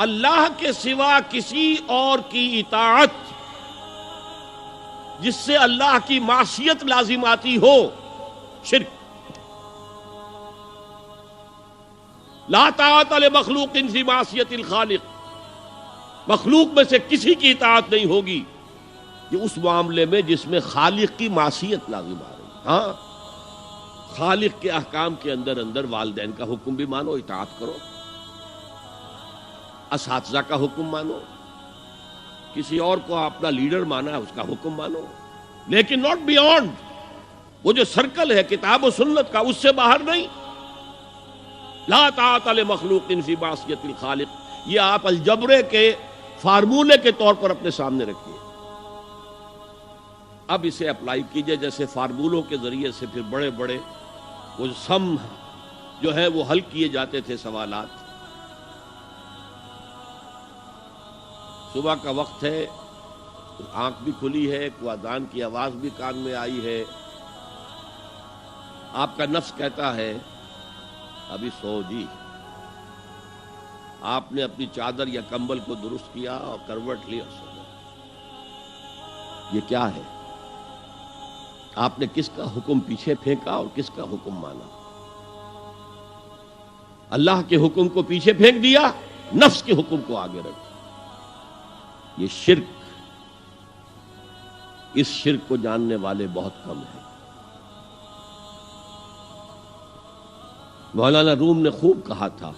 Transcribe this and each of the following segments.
اللہ کے سوا کسی اور کی اطاعت جس سے اللہ کی معصیت لازم آتی ہو، شرک۔ لا طاعت لمخلوق فی معصیت الخالق، مخلوق میں سے کسی کی اطاعت نہیں ہوگی یہ اس معاملے میں جس میں خالق کی معصیت لازم آ رہی۔ ہاں، خالق کے احکام کے اندر والدین کا حکم بھی مانو، اطاعت کرو، اساتذہ کا حکم مانو، کسی اور کو اپنا لیڈر مانا ہے اس کا حکم مانو، لیکن ناٹ بیونڈ وہ جو سرکل ہے کتاب و سنت کا، اس سے باہر نہیں۔ لا طاعت لمخلوق فی معصیت الخالق، یہ آپ الجبرے کے فارمولے کے طور پر اپنے سامنے رکھیے۔ اب اسے اپلائی کیجئے، جیسے فارمولوں کے ذریعے سے پھر بڑے بڑے وہ سم جو ہے وہ حل کیے جاتے تھے سوالات۔ صبح کا وقت ہے، آنکھ بھی کھلی ہے، کوئی اذان کی آواز بھی کان میں آئی ہے، آپ کا نفس کہتا ہے ابھی سو جی۔ آپ نے اپنی چادر یا کمبل کو درست کیا اور کروٹ لی اور سو گئے۔ یہ کیا ہے؟ آپ نے کس کا حکم پیچھے پھینکا اور کس کا حکم مانا؟ اللہ کے حکم کو پیچھے پھینک دیا، نفس کے حکم کو آگے رکھ۔ یہ شرک، اس شرک کو جاننے والے بہت کم ہیں۔ مولانا روم نے خوب کہا تھا،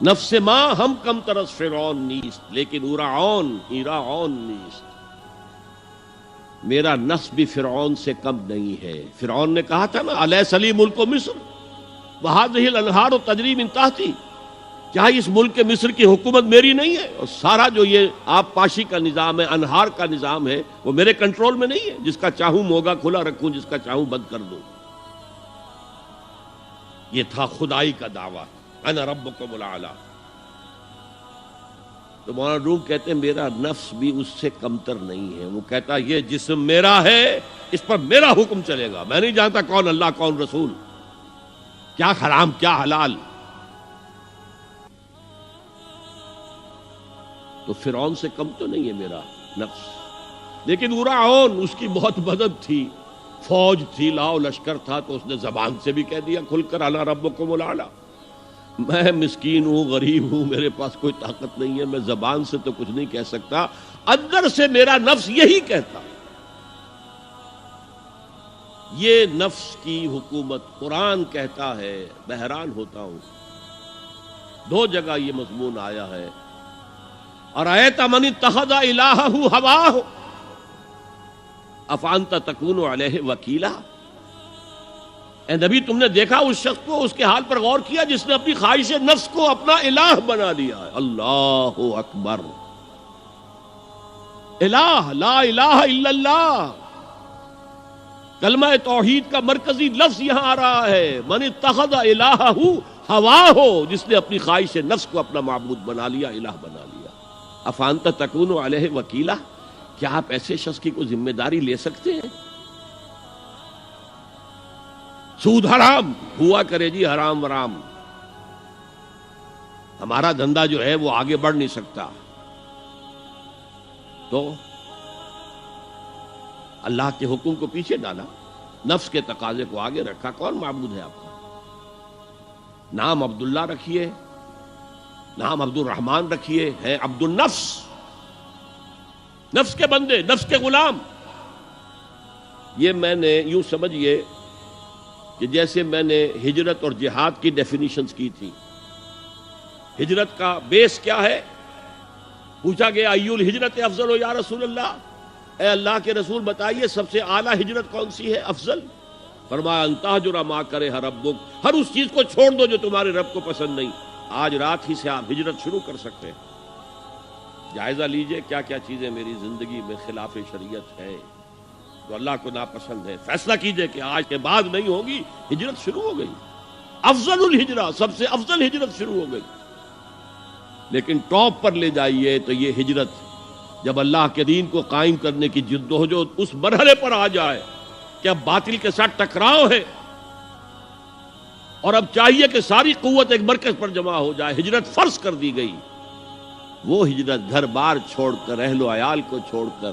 نفس ما ہم کم ترس فرعون نیست لیکن ایراعون نیست۔ میرا نفس بھی فرعون سے کم نہیں ہے۔ فرعون نے کہا تھا نا، الیس لی ملک مصر وہذہ الانہار تجری من تحتی، کیا اس ملک مصر کی حکومت میری نہیں ہے؟ اور سارا جو یہ آب پاشی کا نظام ہے، انہار کا نظام ہے، وہ میرے کنٹرول میں نہیں ہے؟ جس کا چاہوں موگا کھلا رکھوں، جس کا چاہوں بند کر دوں۔ یہ تھا خدائی کا دعویٰ، انا ربکم الاعلی۔ تو مولانا روم کہتے ہیں میرا نفس بھی اس سے کمتر نہیں ہے۔ وہ کہتا یہ جسم میرا ہے، اس پر میرا حکم چلے گا، میں نہیں جانتا کون اللہ کون رسول، کیا حرام کیا حلال۔ تو فرعون سے کم تو نہیں ہے میرا نفس، لیکن ایراعون اس کی بہت مدد تھی، فوج تھی، لاؤ لشکر تھا، تو اس نے زبان سے بھی کہہ دیا کھل کر انا ربکم الاعلی۔ میں مسکین ہوں، غریب ہوں، میرے پاس کوئی طاقت نہیں ہے، میں زبان سے تو کچھ نہیں کہہ سکتا، اندر سے میرا نفس یہی کہتا۔ یہ نفس کی حکومت قرآن کہتا ہے، میں حیران ہوتا ہوں، دو جگہ یہ مضمون آیا ہے، ارأیت من اتخذ الہہ ہواہ افانت تکون علیہ وکیلا۔ اے نبی تم نے دیکھا اس شخص کو، اس کے حال پر غور کیا جس نے اپنی خواہش نفس کو اپنا الہ بنا لیا ہے۔ اللہ اکبر، الہ، لا الہ الا اللہ، کلمہ توحید کا مرکزی لفظ یہاں آ رہا ہے، من اتخذ الہہ ہواہ، جس نے اپنی خواہش نفس کو اپنا معبود بنا لیا، الہ بنا لیا۔ افانت تکون علیہ وکیلا، کیا آپ ایسے شخص کی کوئی ذمہ داری لے سکتے ہیں؟ سود حرام ہوا کرے جی، حرام ورام، ہمارا دھندا جو ہے وہ آگے بڑھ نہیں سکتا۔ تو اللہ کے حکم کو پیچھے ڈالا، نفس کے تقاضے کو آگے رکھا۔ کون معبود ہے آپ کا؟ نام عبداللہ رکھیے، نام عبد الرحمن رکھیے، ہے عبد النفس، نفس کے بندے، نفس کے غلام۔ یہ میں نے یوں سمجھیے کہ جیسے میں نے ہجرت اور جہاد کی ڈیفینیشنز کی تھی۔ ہجرت کا بیس کیا ہے؟ پوچھا گیا ایو الہجرت افضل یا رسول اللہ، اے اللہ کے رسول بتائیے سب سے اعلیٰ ہجرت کون سی ہے، افضل؟ فرمایا ان تہجر ما کرہ ربک، ہر اس چیز کو چھوڑ دو جو تمہارے رب کو پسند نہیں۔ آج رات ہی سے آپ ہجرت شروع کر سکتے ہیں۔ جائزہ لیجئے کیا کیا چیزیں میری زندگی میں خلاف شریعت ہے، تو اللہ کو ناپسند ہے، فیصلہ کیجئے کہ آج کے بعد نہیں ہوگی۔ ہجرت شروع ہو گئی، افضل الہجرہ، سب سے افضل ہجرت شروع ہو گئی۔ لیکن ٹاپ پر لے جائیے تو یہ ہجرت جب اللہ کے دین کو قائم کرنے کی جدوجہد اس مرحلے پر آ جائے کہ اب باطل کے ساتھ ٹکراؤ ہے اور اب چاہیے کہ ساری قوت ایک مرکز پر جمع ہو جائے، ہجرت فرض کر دی گئی، وہ ہجرت گھر بار چھوڑ کر، اہل و عیال کو چھوڑ کر،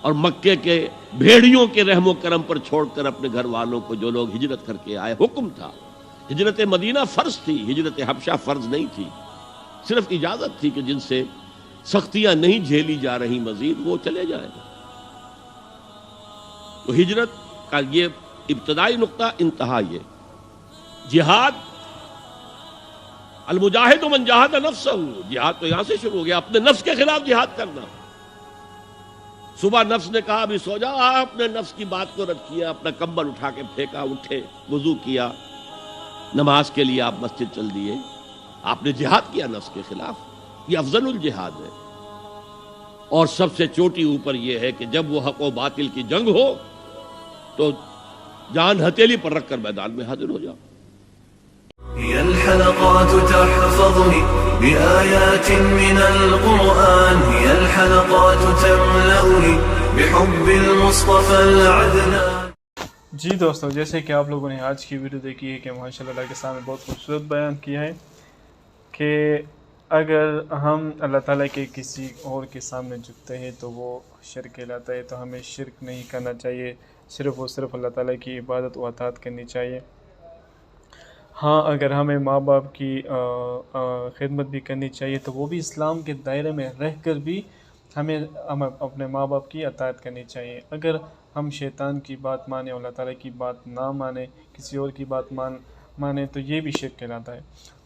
اور مکے کے بھیڑیوں کے رحم و کرم پر چھوڑ کر اپنے گھر والوں کو جو لوگ ہجرت کر کے آئے، حکم تھا۔ ہجرت مدینہ فرض تھی، ہجرت حبشہ فرض نہیں تھی، صرف اجازت تھی کہ جن سے سختیاں نہیں جھیلی جا رہی مزید وہ چلے جائیں۔ تو ہجرت کا یہ ابتدائی نقطہ، انتہا یہ جہاد، المجاہد من جاہد نفسہ، جہاد تو یہاں سے شروع ہو گیا، اپنے نفس کے خلاف جہاد کرنا۔ صبح نفس نے کہا ابھی سو جاؤ، آپ نے نفس کی بات کو رد کیا، اپنا کمبل اٹھا کے پھینکا، اٹھے، وضو کیا، نماز کے لیے آپ مسجد چل دیے، آپ نے جہاد کیا نفس کے خلاف۔ یہ افضل الجہاد ہے، اور سب سے چوٹی اوپر یہ ہے کہ جب وہ حق و باطل کی جنگ ہو تو جان ہتھیلی پر رکھ کر میدان میں حاضر ہو جاؤ۔ هي الحلقات تحفظني بآيات من القرآن، هي الحلقات تملأني بحب المصطفى العدنان۔ جی دوستو، جیسے کہ آپ لوگوں نے آج کی ویڈیو دیکھی ہے کہ ماشاءاللہ اللہ کے سامنے بہت خوبصورت بیان کیا ہے کہ اگر ہم اللہ تعالیٰ کے کسی اور کے سامنے جھکتے ہیں تو وہ شرک کہلاتا ہے، تو ہمیں شرک نہیں کرنا چاہیے، صرف اور صرف اللہ تعالیٰ کی عبادت و اطاعت کرنی چاہیے۔ ہاں، اگر ہمیں ماں باپ کی خدمت بھی کرنی چاہیے تو وہ بھی اسلام کے دائرے میں رہ کر بھی ہمیں اپنے ماں باپ کی اطاعت کرنی چاہیے۔ اگر ہم شیطان کی بات مانیں اور اللہ تعالیٰ کی بات نہ مانیں، کسی اور کی بات مانیں تو یہ بھی شرک کہلاتا ہے۔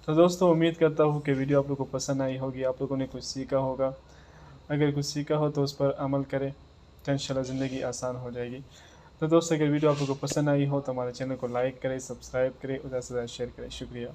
تو دوستو، امید کرتا ہوں کہ ویڈیو آپ لوگوں کو پسند آئی ہوگی، آپ لوگوں نے کچھ سیکھا ہوگا۔ اگر کچھ سیکھا ہو تو اس پر عمل کریں تو انشاءاللہ زندگی آسان ہو جائے گی۔ تو دوستو، اگر ویڈیو آپ لوگوں کو پسند آئی ہو تو ہمارے چینل کو لائک کریں، سبسکرائب کریں اور زیادہ سے زیادہ شیئر کریں۔ شکریہ۔